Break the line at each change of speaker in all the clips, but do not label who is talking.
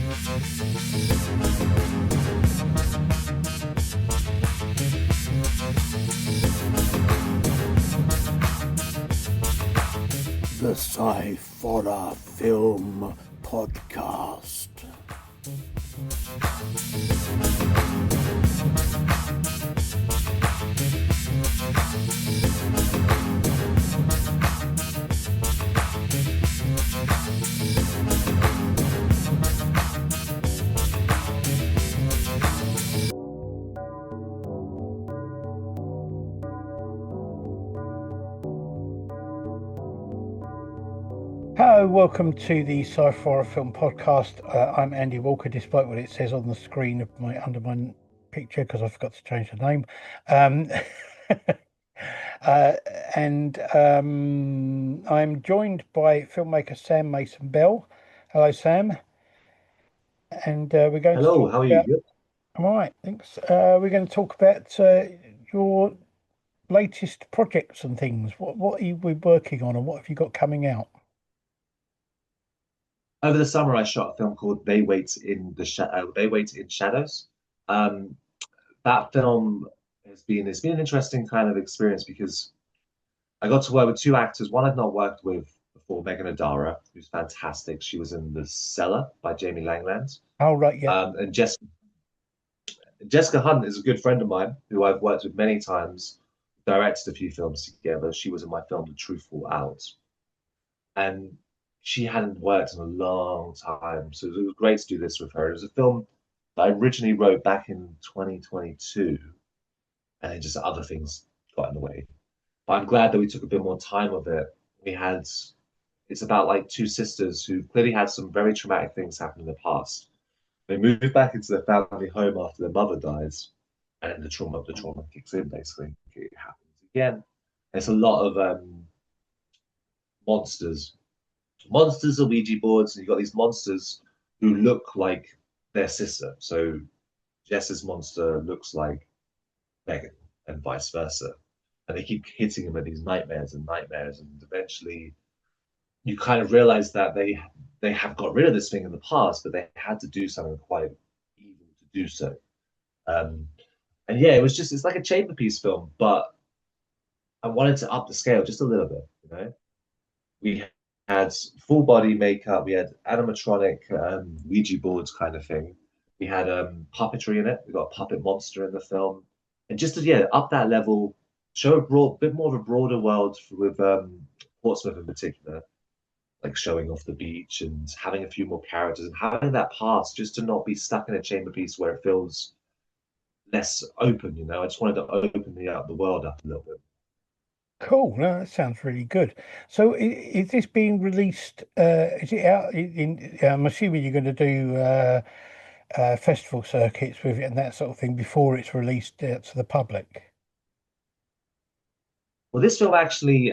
The Sciforror Film Podcast. Hello, welcome to the Sciforror Film Podcast. I'm Andy Walker, despite what it says on the screen of under my picture, because I forgot to change the name. I'm joined by filmmaker Sam Mason-Bell. Hello, Sam. And we're going
Hello,
to
how are you? Good.
I'm all right, thanks. We're going to talk about your latest projects and things. What are you working on, and what have you got coming out?
Over the summer, I shot a film called They Wait in Shadows. Um, that film it's been an interesting kind of experience because I got to work with two actors. One I've not worked with before, Megan Adara, who's fantastic. She was in The Cellar by Jamie Langland.
Oh, right, yeah.
And Jessica Hunt is a good friend of mine who I've worked with many times, directed a few films together. She was in my film The Truthful Out. And she hadn't worked in a long time. So it was great to do this with her. It was a film that I originally wrote back in 2022, and then just other things got in the way. But I'm glad that we took a bit more time of it. It's about like two sisters who clearly had some very traumatic things happen in the past. They move back into their family home after their mother dies, and then the trauma kicks in, basically. It happens again. There's a lot of monsters monsters are Ouija boards, and you've got these monsters who look like their sister. So Jess's monster looks like Megan, and vice versa. And they keep hitting him with these nightmares and nightmares, and eventually you kind of realize that they have got rid of this thing in the past, but they had to do something quite evil to do so. Um, and yeah, it's like a chamber piece film, but I wanted to up the scale just a little bit, you know. We had full body makeup, we had animatronic Ouija boards kind of thing. We had puppetry in it. We got a puppet monster in the film, and just to up that level, show bit more of a broader world with Portsmouth in particular, like showing off the beach and having a few more characters and having that past, just to not be stuck in a chamber piece where it feels less open. You know, I just wanted to open the world up a little bit.
Cool. No, that sounds really good. So, is this being released? Is it out I'm assuming you're going to do festival circuits with it and that sort of thing before it's released out to the public.
Well, this film actually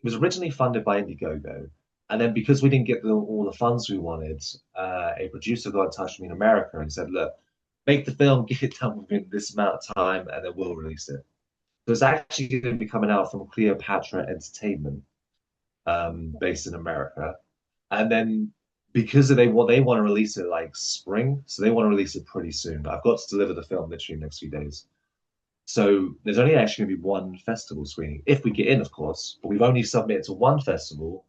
was originally funded by Indiegogo, and then because we didn't get all the funds we wanted, a producer got in touch with me in America and said, "Look, make the film, get it done within this amount of time, and then we'll release it." So it's actually going to be coming out from Cleopatra Entertainment, based in America, and then because they want to release it like spring, so they want to release it pretty soon. But I've got to deliver the film literally in the next few days. So there's only actually going to be one festival screening, if we get in, of course. But we've only submitted to one festival.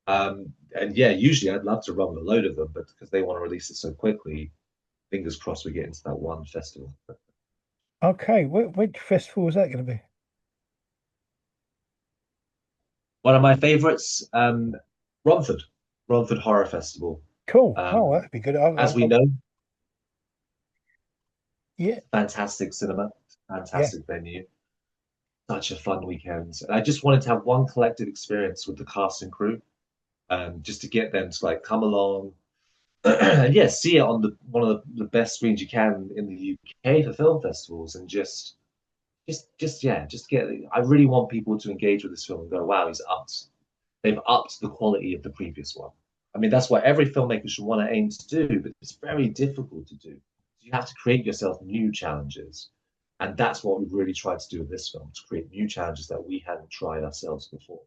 And yeah, usually I'd love to run with a load of them, but because they want to release it so quickly, fingers crossed we get into that one festival.
Okay, which festival is that going to be?
One of my favorites, Romford, Romford Horror Festival.
Cool. Oh, that'd be good.
As we know,
Yeah,
fantastic cinema,
yeah.
fantastic venue, such a fun weekend. And I just wanted to have one collective experience with the cast and crew, just to get them to like come along and yeah, see it on one of the best screens you can in the UK for film festivals, and just get. I really want people to engage with this film and go, "Wow, they've upped the quality of the previous one." I mean, that's what every filmmaker should want to aim to do, but it's very difficult to do. You have to create yourself new challenges, and that's what we've really tried to do with this film: to create new challenges that we hadn't tried ourselves before.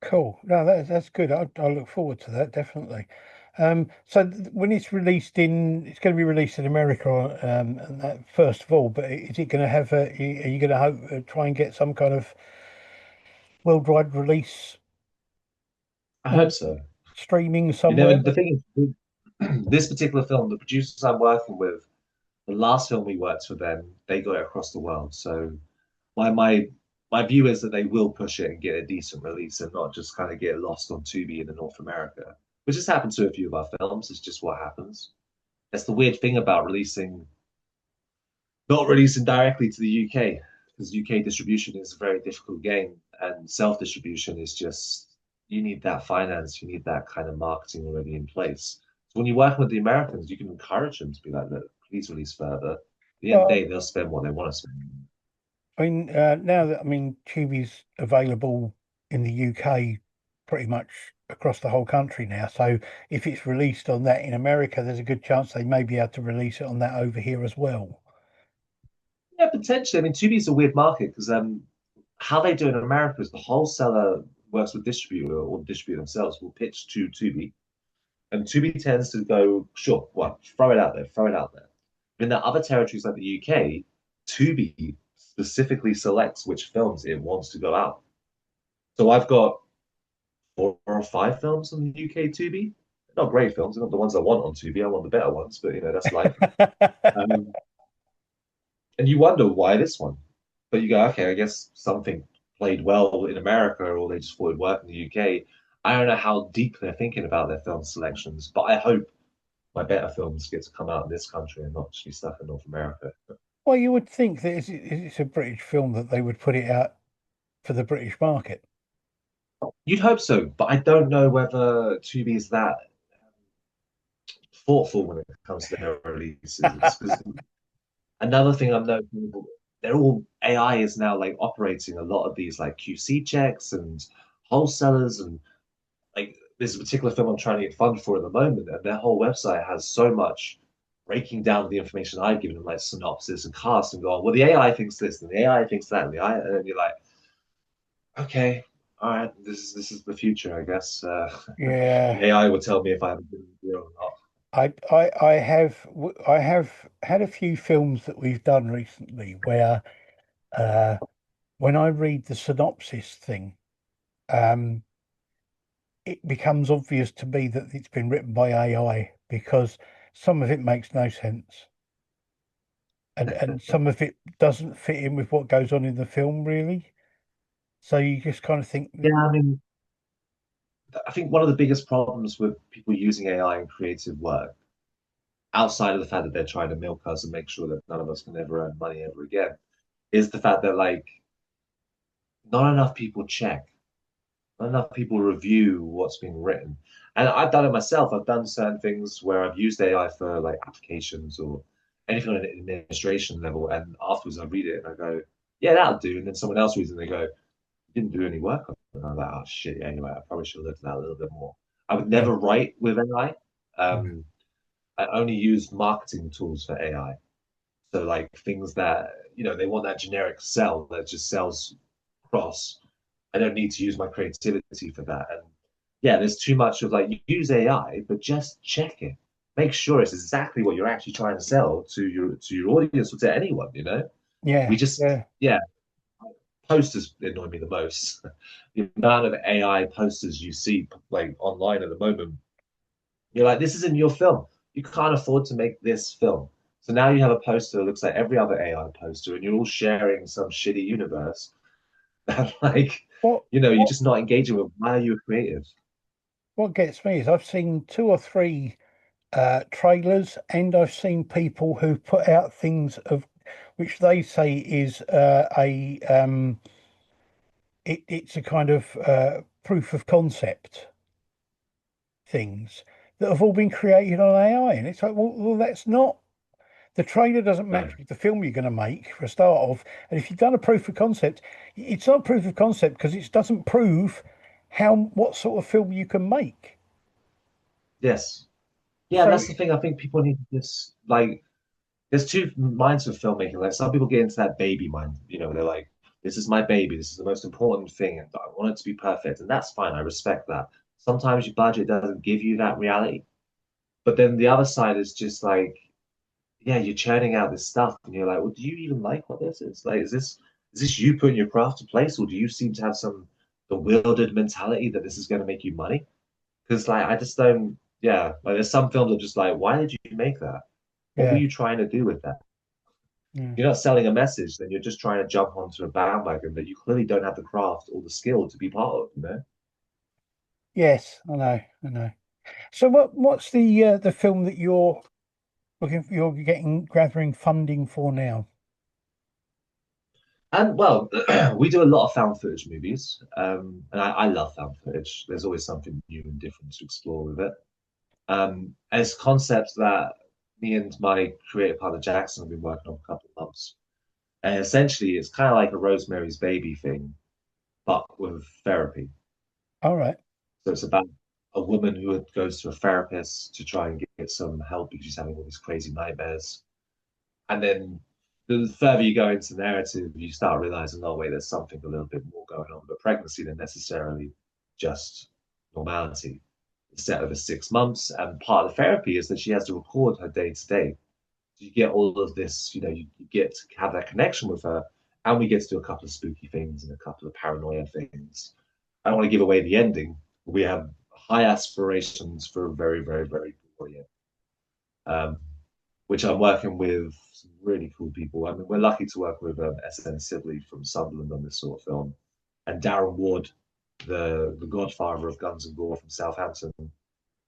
Cool. No, that's good. I look forward to that, definitely. So when it's released it's going to be released in America, and that, first of all. But is it going to have are you going to hope try and get some kind of worldwide release
I hope
on
so.
streaming
You
somewhere?
never. The thing is, this particular film, the producers I'm working with, the last film we worked with them, they got it across the world. So my my my view is that they will push it and get a decent release and not just kind of get lost on Tubi in the North America, which has happened to a few of our films. It's just what happens. That's the weird thing about not releasing directly to the UK, because UK distribution is a very difficult game, and self distribution is just you need that finance, you need that kind of marketing already in place. So when you're working with the Americans, you can encourage them to be like, look, please release further. At the end of the
Well,
day, they'll spend what they want to spend.
I mean, now that Tubi's available in the UK pretty much across the whole country now. So if it's released on that in America, there's a good chance they may be able to release it on that over here as well.
Yeah, potentially. I mean, Tubi's a weird market because how they do it in America is the wholesaler works with distributor or the distributor themselves will pitch to Tubi, and Tubi tends to go, sure, well, throw it out there, throw it out there. In the other territories like the UK, Tubi specifically selects which films it wants to go out. So I've got 4 or 5 films on the UK Tubi. Not great films, not the ones I want on Tubi. I want the better ones, but that's life. Um, and you wonder why this one, but you go, okay, I guess something played well in America, or they just thought it'd work in the UK. I don't know how deep they're thinking about their film selections, but I hope my better films get to come out in this country and not just be stuck in North America.
Well, you would think that it's a British film that they would put it out for the British market.
You'd hope so, but I don't know whether Tubi is that thoughtful when it comes to their releases. Because another thing I'm noticing, they're all AI is now like operating a lot of these like QC checks and wholesalers, and like there's a particular film I'm trying to get funded for at the moment, and their whole website has so much breaking down the information I've given them, like synopsis and cast, and going, well, the AI thinks this, and the AI thinks that, and and then you're like, okay, all right, this is the future, I guess. The
Yeah,
AI will tell me if I'm doing a deal or not.
I have had a few films that we've done recently where uh, when I read the synopsis thing, um, it becomes obvious to me that it's been written by AI because some of it makes no sense, and some of it doesn't fit in with what goes on in the film really. So you just kind of think,
Yeah, I mean, I think one of the biggest problems with people using AI in creative work, outside of the fact that they're trying to milk us and make sure that none of us can ever earn money ever again, is the fact that like not enough people check, not enough people review what's being written. And I've done it myself. I've done certain things where I've used AI for like applications or anything on an administration level, and afterwards I read it and I go, yeah, that'll do. And then someone else reads it and they go, didn't do any work on it. And I'm like, oh shit, yeah, anyway, I probably should have looked at that a little bit more. I would
yeah,
never write with AI.
yeah,
I only use marketing tools for AI. So like things that, they want that generic cell that just sells across. I don't need to use my creativity for that. And yeah, there's too much of like you use AI, but just check it. Make sure it's exactly what you're actually trying to sell to your audience or to anyone, We
yeah,
just
yeah,
yeah, posters annoy me the most. The amount of AI posters you see like online at the moment, you're like, this isn't your film. You can't afford to make this film. So now you have a poster that looks like every other AI poster, and you're all sharing some shitty universe that, like,
What
you're
what
just not engaging with. Why are you creative?
what gets me is I've seen two or three trailers, and I've seen people who put out things of which they say is it's a kind of proof of concept things that have all been created on AI, and it's like, well, that's not. The trailer doesn't
No.
match with the film you're going to make for a start of. And if you've done a proof of concept, it's not proof of concept because it doesn't prove what sort of film you can make.
Yes. Yeah,
So
that's the thing. I think people need to just like. There's two minds of filmmaking. Like some people get into that baby mind. They're like, "This is my baby. This is the most important thing, and I want it to be perfect." And that's fine. I respect that. Sometimes your budget doesn't give you that reality. But then the other side is just like, yeah, you're churning out this stuff, and you're like, well, do you even like what this is? Like, is this you putting your craft to place, or do you seem to have some bewildered mentality that this is going to make you money? Because like, I just don't. Yeah, like there's some films that are just like, why did you make that? What were
Yeah.
you trying to do with that?
Yeah.
You're not selling a message, then you're just trying to jump onto a bandwagon that you clearly don't have the craft or the skill to be part of, you know?
Yes, I know. I know. So what's the film that you're getting gathering funding for now?
And well, we do a lot of found footage movies, and I love found footage. There's always something new and different to explore with it. And it's concepts that me and my creative partner Jackson have been working on for a couple of months. And essentially, it's kind of like a Rosemary's Baby thing, but with therapy.
All right.
So it's about a woman who goes to a therapist to try and get some help because she's having all these crazy nightmares. And then the further you go into the narrative, you start realizing, oh, wait, there's something a little bit more going on. But pregnancy than necessarily just normality. It's set over 6 months. And part of the therapy is that she has to record her day to day. So you get all of this, you get to have that connection with her. And we get to do a couple of spooky things and a couple of paranoia things. I don't want to give away the ending. We have high aspirations for a very, very, very brilliant. Um, which I'm working with some really cool people. I mean, we're lucky to work with SN Sibley from Sunderland on this sort of film, and Darren Ward, the godfather of Guns and Gore from Southampton.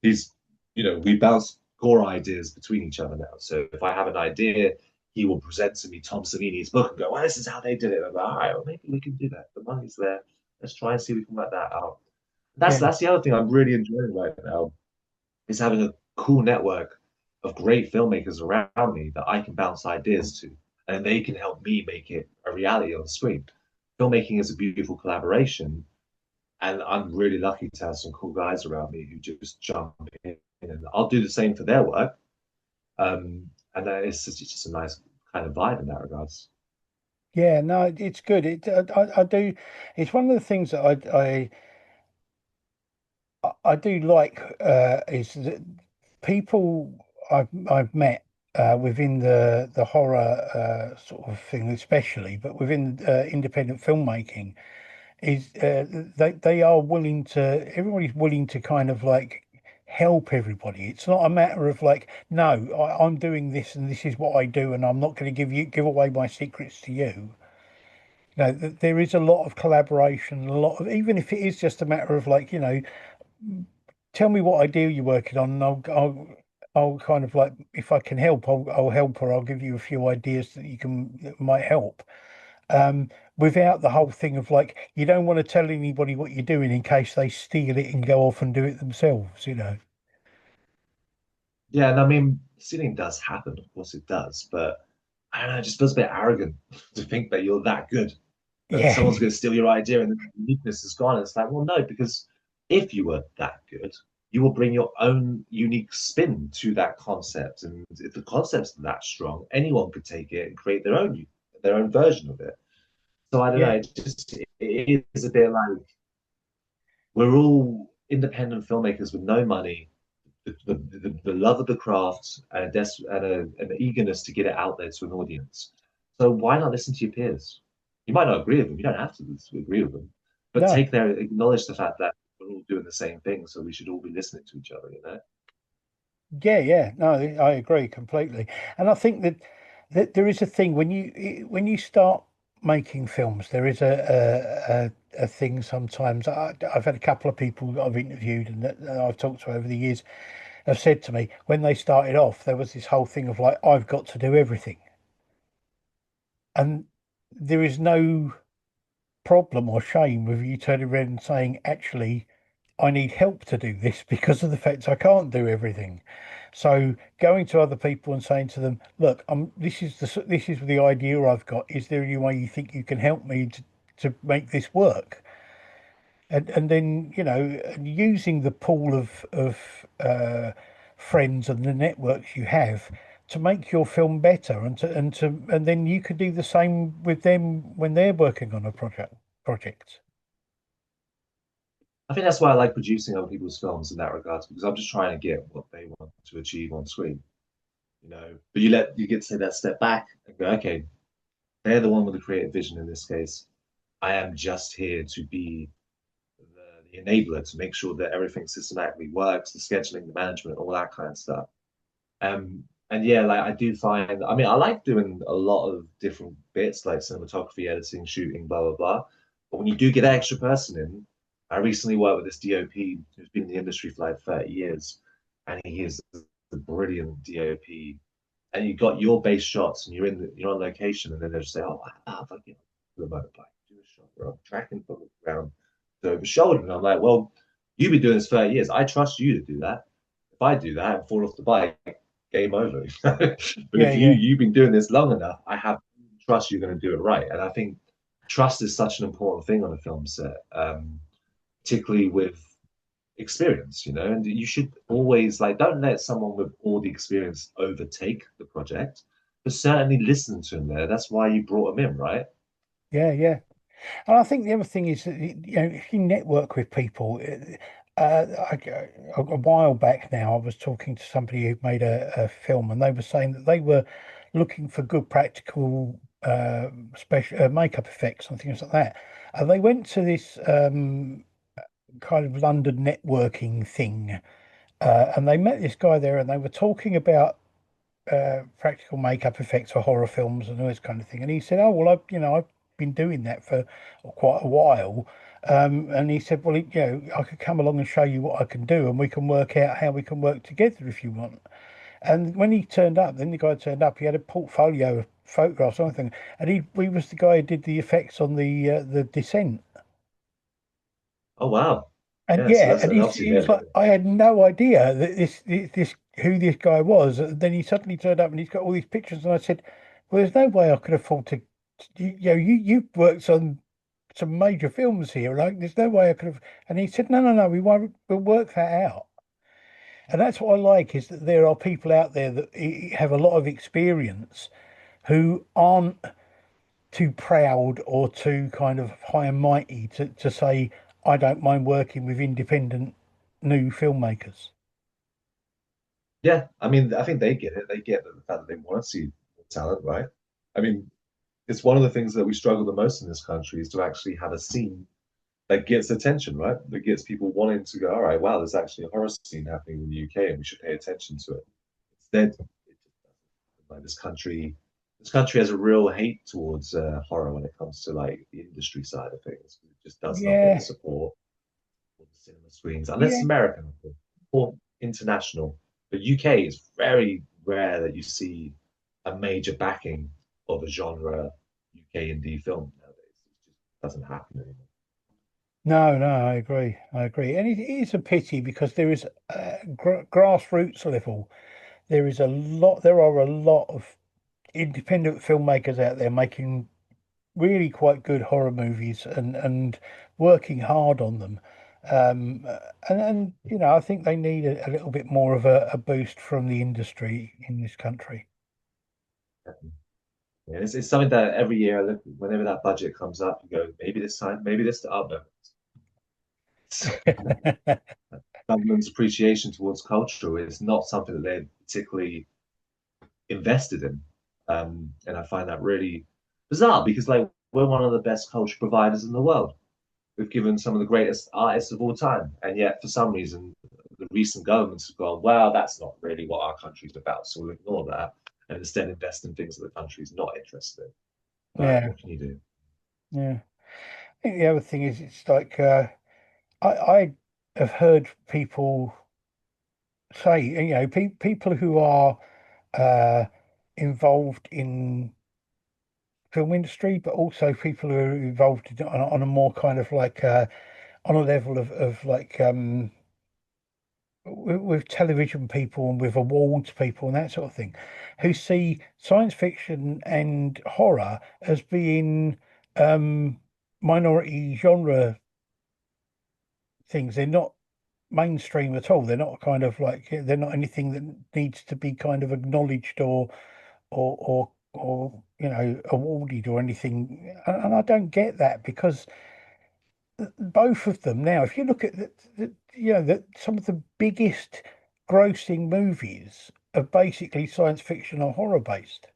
He's, we bounce gore ideas between each other now. So if I have an idea, he will present to me Tom Savini's book and go, "Well, this is how they did it." And I'm like, "All right, well, maybe we can do that. The money's there. Let's try and see if we can work that out." That's
Yeah.
that's the other thing I'm really enjoying right now is having a cool network of great filmmakers around me that I can bounce ideas to, and they can help me make it a reality on the screen. Filmmaking is a beautiful collaboration, and I'm really lucky to have some cool guys around me who just jump in, and I'll do the same for their work. And it's just a nice kind of vibe in that regards.
Yeah, no, it's good. I do. It's one of the things that I do like is that people I've met within the horror sort of thing, especially, but within independent filmmaking, is they are willing to. Everybody's willing to kind of like help everybody. It's not a matter of like, no, I'm doing this and this is what I do, and I'm not going to give away my secrets to you. There is a lot of collaboration, a lot of, even if it is just a matter of like, tell me what idea you're working on, and I'll kind of like, if I can help, I'll help, or I'll give you a few ideas that might help. Without the whole thing of like, you don't want to tell anybody what you're doing in case they steal it and go off and do it themselves.
Yeah, and I mean, stealing does happen, of course it does, but I don't know, it just feels a bit arrogant to think that you're that good, that
Yeah,
someone's going to steal your idea and the uniqueness is gone. It's like, well, no, because if you were that good, you will bring your own unique spin to that concept. And if the concept's that strong, anyone could take it and create their own version of it. So I don't know,
yeah,
it is a bit like we're all independent filmmakers with no money, the love of the craft and an eagerness to get it out there to an audience. So why not listen to your peers? You might not agree with them. You don't have to agree with them, but
no,
acknowledge the fact that we're all doing the same thing. So we should all be listening to each other.
yeah, yeah. No, I agree completely, and I think that there is a thing when you start making films, there is a thing sometimes. I've had a couple of people that I've interviewed and that I've talked to over the years have said to me when they started off, there was this whole thing of like, I've got to do everything. And there is no problem or shame with you turning around and saying, actually, I need help to do this because of the fact I can't do everything. So going to other people and saying to them, look, this is the idea I've got. Is there any way you think you can help me to make this work? And then using the pool of friends and the networks you have to make your film better and then you could do the same with them when they're working on a project.
I think that's why I like producing other people's films in that regards because I'm just trying to get what they want. to achieve on screen, you know. But you get to take that step back and go, okay, they're the one with the creative vision in this case. I am just here to be the enabler to make sure that everything systematically works, the scheduling, the management, all that kind of stuff. And yeah, like I do find, I mean, I like doing a lot of different bits like cinematography, editing, shooting, blah, blah, blah. But when you do get that extra person in, I recently worked with this DOP who's been in the industry for like 30 years, and he is a brilliant DOP. And you got your base shots and you're on location, and then they just say, oh, wow, fucking the motorbike, do a shot, bro. Tracking from the ground to over shoulder. And I'm like, well, you've been doing this 30 years. I trust you to do that. If I do that and fall off the bike, game over. But
Yeah,
if
yeah,
you've been doing this long enough, I have trust you're going to do it right. And I think trust is such an important thing on a film set, particularly with experience, you know. And you should always like don't let someone with all the experience overtake the project, but certainly listen to them there. That's why you brought them in, right?
yeah, yeah. And I think the other thing is that if you network with people, a while back now, I was talking to somebody who made a film, and they were saying that they were looking for good practical special makeup effects and things like that. And they went to this kind of London networking thing, and they met this guy there, and they were talking about practical makeup effects for horror films and all this kind of thing. And he said, "Oh well, I've been doing that for quite a while." And he said, "Well, I could come along and show you what I can do, and we can work out how we can work together if you want." And when he turned up, then the guy turned up. He had a portfolio of photographs, or something, and he was the guy who did the effects on the descent.
Oh wow.
And
Yeah, so
yeah,
that's
and
obviously
he was
there.
like, I had no idea that this who this guy was. And then he suddenly turned up and he's got all these pictures. And I said, well, there's no way I could afford to. You've worked on some major films here. Like, there's no way I could have. And he said, no, we won't. We'll work that out. And that's what I like is that there are people out there that have a lot of experience who aren't too proud or too kind of high and mighty to say, I don't mind working with independent new filmmakers.
Yeah, I mean, I think they get it. They get the fact that they want to see talent, right? I mean, it's one of the things that we struggle the most in this country is to actually have a scene that gets attention, right? That gets people wanting to go, all right, wow, there's actually a horror scene happening in the UK and we should pay attention to it. Instead, like this country has a real hate towards horror when it comes to like the industry side of things. It just does not get the
Yeah,
support for the cinema screens, unless
yeah,
it's American or international. But UK is very rare that you see a major backing of a genre UK indie film nowadays. It just doesn't happen anymore.
no, I agree, and it is a pity because there is grassroots level. There are a lot of independent filmmakers out there making really quite good horror movies and working hard on them. And I think they need a little bit more of a boost from the industry in this country.
Yeah, it's something that every year, look, whenever that budget comes up, you go, maybe this time, maybe this. Oh no, government's appreciation towards culture is not something that they're particularly invested in, and I find that really bizarre because like we're one of the best culture providers in the world. We've given some of the greatest artists of all time, and yet for some reason, the recent governments have gone, well, that's not really what our country's about, so we'll ignore that and instead invest in things that the country's not interested in. But
Yeah,
what can you do?
yeah. I think the other thing is it's like I have heard people say, people who are uh, involved in film industry, but also people who are involved on a more kind of like on a level of like with television people and with awards people and that sort of thing, who see science fiction and horror as being um, minority genre things. They're not mainstream at all. They're not kind of like they're not anything that needs to be kind of acknowledged or awarded or anything. And I don't get that because both of them now, if you look at some of the biggest grossing movies are basically science fiction or horror based.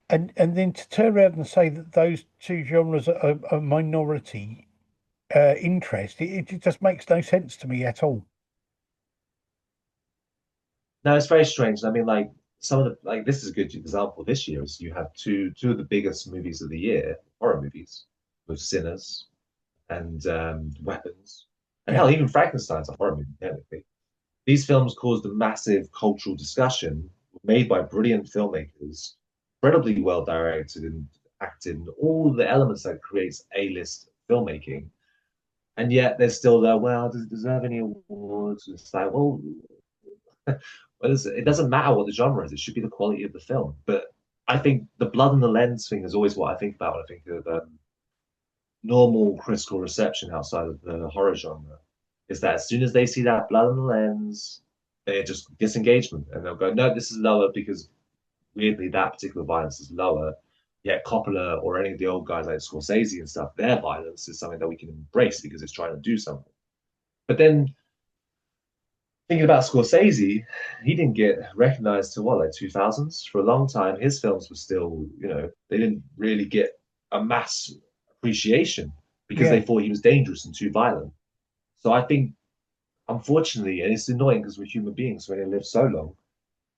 And then to turn around and say that those two genres are a minority interest, it just makes no sense to me at all.
No, it's very strange. I mean, like some of the like this is a good example this year is you have two of the biggest movies of the year, horror movies, with Sinners and Weapons, and
Yeah,
hell, even Frankenstein's a horror movie technically. These films caused a massive cultural discussion, made by brilliant filmmakers, incredibly well directed and acted, all the elements that creates A-list filmmaking. And yet they're still there. Well, does it deserve any awards? It's like, well, it doesn't matter what the genre is. It should be the quality of the film. But I think the blood and the lens thing is always what I think about when I think of normal critical reception outside of the horror genre. Is that as soon as they see that blood on the lens, they just disengagement and they'll go, no, this is lower because weirdly that particular violence is lower. Yet Coppola or any of the old guys like Scorsese and stuff, their violence is something that we can embrace because it's trying to do something. But then thinking about Scorsese, he didn't get recognized till what, like 2000s? For a long time, his films were still, they didn't really get a mass appreciation because they
yeah,
thought he was dangerous and too violent. So I think, unfortunately, and it's annoying because we're human beings, so we only live so long,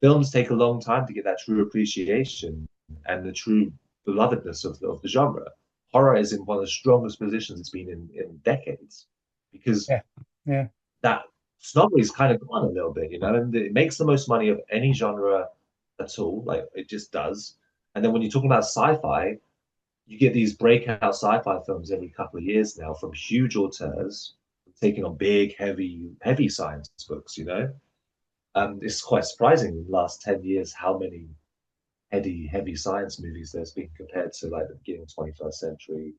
films take a long time to get that true appreciation and the true belovedness of the genre. Horror is in one of the strongest positions it's been in decades because
yeah, yeah,
that snobbery is kind of gone a little bit, and it makes the most money of any genre at all. Like it just does. And then when you're talking about sci-fi, you get these breakout sci-fi films every couple of years now from huge auteurs taking on big, heavy science books. It's quite surprising in the last 10 years how many heavy science movies there's been compared to like the beginning of 21st century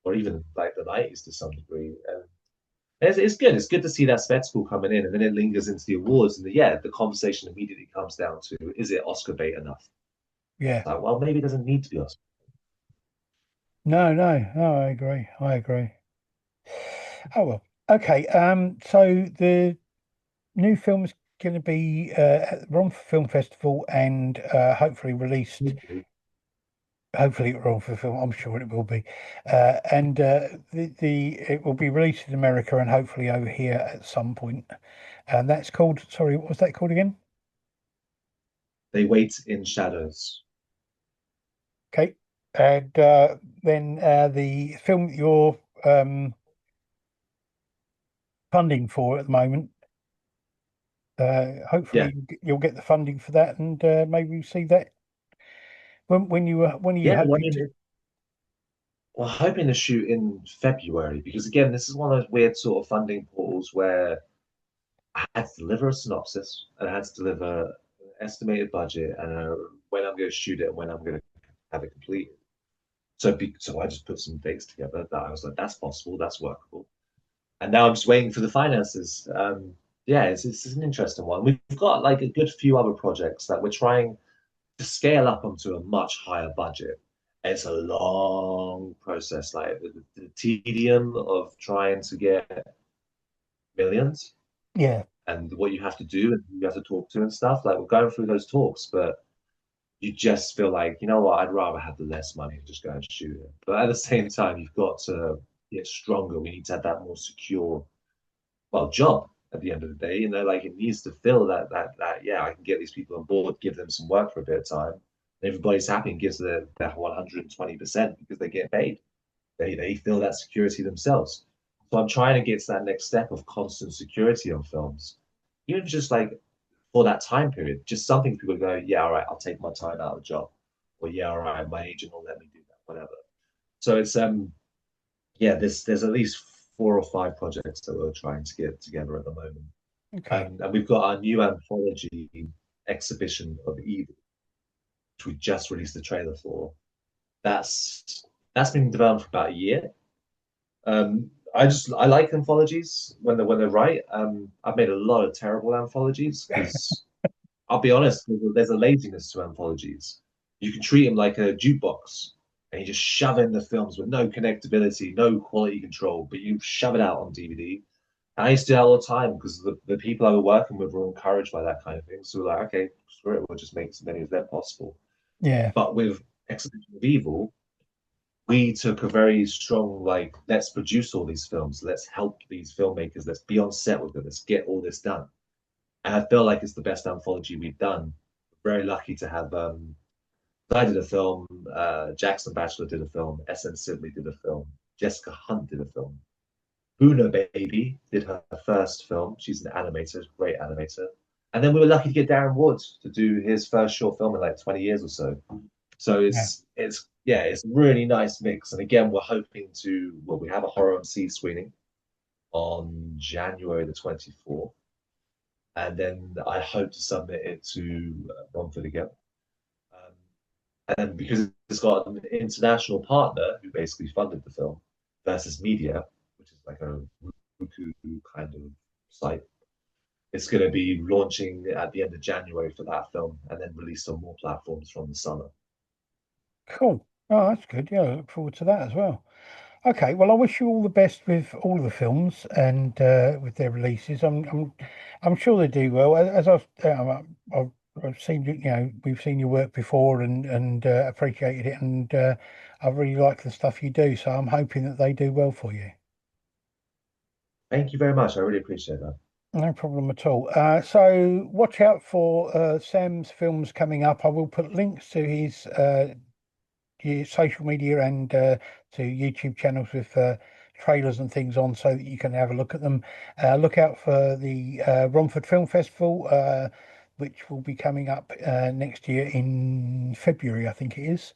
or even like the 90s to some degree. And it's good. It's good to see that spectacle coming in, and then it lingers into the awards. And the conversation immediately comes down to: is it Oscar bait enough?
yeah.
Like, well, maybe it doesn't need to be Oscar.
No, no, no, I agree. I agree. Oh well. Okay. So the new film is going to be at the Romford Film Festival and hopefully released. Hopefully, at Romford Film. I'm sure it will be, and the it will be released in America and hopefully over here at some point. And that's called. Sorry, what was that called again?
They wait in shadows.
Okay. And then the film that you're funding for at the moment.
Yeah,
Hopefully you'll get the funding for that, and maybe you see that when are you
yeah. Well,
hoping to?
we're hoping to shoot in February because again, this is one of those weird sort of funding portals where I had to deliver a synopsis and I had to deliver an estimated budget and when I'm going to shoot it and when I'm going to have it completed. So I just put some dates together that I was like, that's possible, that's workable. And now I'm just waiting for the finances. Yeah, it's an interesting one. We've got like a good few other projects that we're trying to scale up onto a much higher budget. It's a long process, like the tedium of trying to get millions
Yeah,
and what you have to do and who you have to talk to and stuff. Like we're going through those talks, but you just feel like, you know what, I'd rather have the less money and just go and shoot it. But at the
yeah,
same time, you've got to get stronger. We need to have that more secure, well, job at the end of the day. Like it needs to fill that yeah, I can get these people on board, give them some work for a bit of time. And everybody's happy and gives their 120% because they get paid. They feel that security themselves. So I'm trying to get to that next step of constant security on films. Even just like for that time period, just something people go, yeah, all right, I'll take my time out of the job. Or yeah, all right, my agent will let me do that, whatever. So it's yeah, there's at least 4 or 5 projects that we're trying to get together at the moment.
okay,
And we've got our new anthology exhibition of Evil, which we just released the trailer for. That's been developed for about a year. I like anthologies when they're right. I've made a lot of terrible anthologies because I'll be honest, there's a laziness to anthologies. You can treat them like a jukebox and you just shove in the films with no connectability, no quality control, but you shove it out on DVD. I used to do that all the time because the people I were working with were encouraged by that kind of thing. So we're like, okay, screw it, we'll just make as many of them possible.
Yeah,
But with Exhibition of Evil, we took a very strong, like, let's produce all these films, let's help these filmmakers, let's be on set with them, let's get all this done. And I feel like it's the best anthology we've done. Very lucky to have I did a film, Jackson Batchelor did a film, SN Sibley did a film, Jessica Hunt did a film. Buna Baby did her first film. She's an animator, great animator. And then we were lucky to get Darren Wood to do his first short film in like 20 years or so. So
yeah.
it's a really nice mix. And again, we're hoping to we have a horror MC screening on January the 24th. And then I hope to submit it to Romford again. And because it's got an international partner who basically funded the film versus media, which is like a Roku kind of site, it's going to be launching at the end of January for that film and then released on more platforms from the summer.
Cool. Oh, that's good. Yeah, I look forward to that as well. Okay, well, I wish you all the best with all the films and with their releases. I'm sure they do well. As I've seen you, we've seen your work before and appreciated it, and I really like the stuff you do. So I'm hoping that they do well for you.
Thank you very much. I really appreciate that.
No problem at all. So watch out for Sam's films coming up. I will put links to his social media and to YouTube channels with trailers and things on so that you can have a look at them. Look out for the Romford Film Festival, which will be coming up next year in February, I think it is.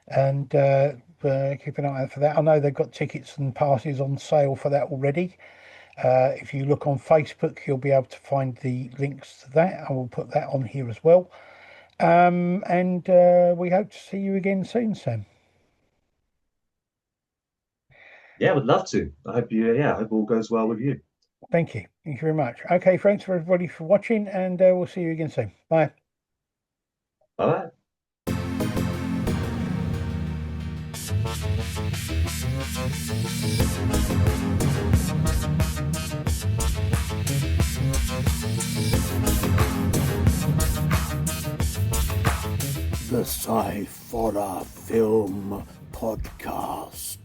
And keep an eye out for that. I know they've got tickets and passes on sale for that already. If you look on Facebook, you'll be able to find the links to that. I will put that on here as well. And we hope to see you again soon, Sam.
Yeah, I would love to. I hope all goes well with you.
Thank you. Thank you very much. Okay, thanks for everybody for watching, and we'll see you again soon. Bye.
All right.
The Sciforror Film Podcast.